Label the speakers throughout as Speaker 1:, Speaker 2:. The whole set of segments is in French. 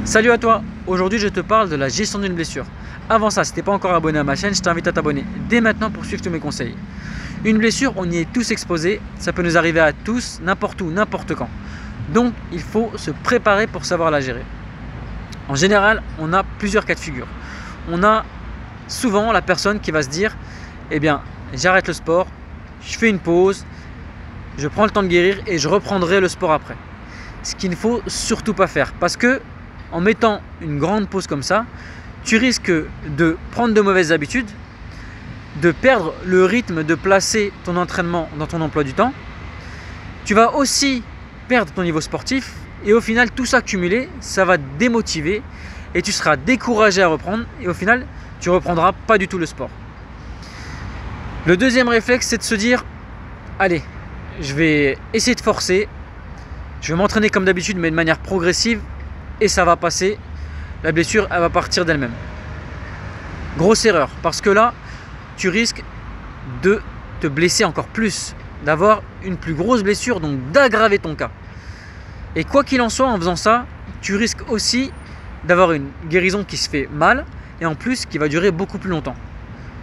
Speaker 1: Salut à toi, aujourd'hui je te parle de la gestion d'une blessure. Avant ça, si tu n'es pas encore abonné à ma chaîne, je t'invite à t'abonner dès maintenant pour suivre tous mes conseils. Une blessure, on y est tous exposés, ça peut nous arriver à tous, n'importe où, n'importe quand. Donc il faut se préparer pour savoir la gérer. En général, on a plusieurs cas de figure. On a souvent la personne qui va se dire, eh bien j'arrête le sport, je fais une pause, je prends le temps de guérir et je reprendrai le sport après. Ce qu'il ne faut surtout pas faire, parce que en mettant une grande pause comme ça, tu risques de prendre de mauvaises habitudes, de perdre le rythme de placer ton entraînement dans ton emploi du temps. Tu vas aussi perdre ton niveau sportif et au final tout ça cumulé, ça va te démotiver et tu seras découragé à reprendre et au final tu ne reprendras pas du tout le sport. Le deuxième réflexe, c'est de se dire, allez, je vais essayer de forcer, je vais m'entraîner comme d'habitude mais de manière progressive et ça va passer, la blessure elle va partir d'elle-même. Grosse erreur, parce que là tu risques de te blesser encore plus, d'avoir une plus grosse blessure, donc d'aggraver ton cas. Et quoi qu'il en soit, en faisant ça, tu risques aussi d'avoir une guérison qui se fait mal et en plus qui va durer beaucoup plus longtemps.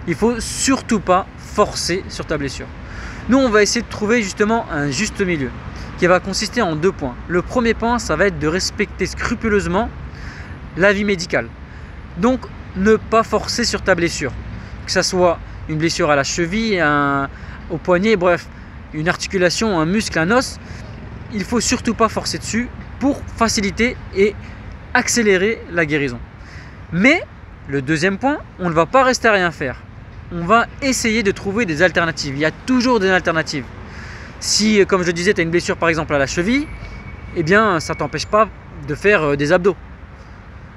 Speaker 1: Il ne faut surtout pas forcer sur ta blessure. Nous, on va essayer de trouver justement un juste milieu qui va consister en 2 points. Le premier point, ça va être de respecter scrupuleusement l'avis médical. Donc, ne pas forcer sur ta blessure. Que ce soit une blessure à la cheville, au poignet, bref, une articulation, un muscle, un os, il ne faut surtout pas forcer dessus pour faciliter et accélérer la guérison. Mais, le deuxième point, on ne va pas rester à rien faire. On va essayer de trouver des alternatives. Il y a toujours des alternatives. Si, comme je disais, tu as une blessure par exemple à la cheville, eh bien ça ne t'empêche pas de faire des abdos.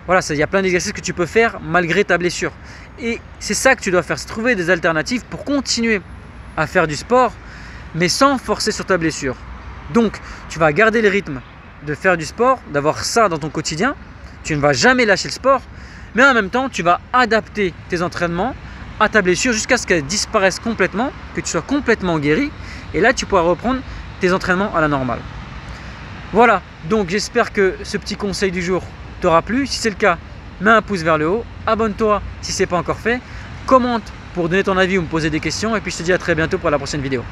Speaker 1: Voilà, il y a plein d'exercices que tu peux faire malgré ta blessure. Et c'est ça que tu dois faire, c'est trouver des alternatives pour continuer à faire du sport, mais sans forcer sur ta blessure. Donc, tu vas garder le rythme de faire du sport, d'avoir ça dans ton quotidien. Tu ne vas jamais lâcher le sport, mais en même temps, tu vas adapter tes entraînements à ta blessure jusqu'à ce qu'elle disparaisse complètement, que tu sois complètement guéri. Et là, tu pourras reprendre tes entraînements à la normale. Voilà, donc j'espère que ce petit conseil du jour t'aura plu. Si c'est le cas, mets un pouce vers le haut. Abonne-toi si ce n'est pas encore fait. Commente pour donner ton avis ou me poser des questions. Et puis je te dis à très bientôt pour la prochaine vidéo.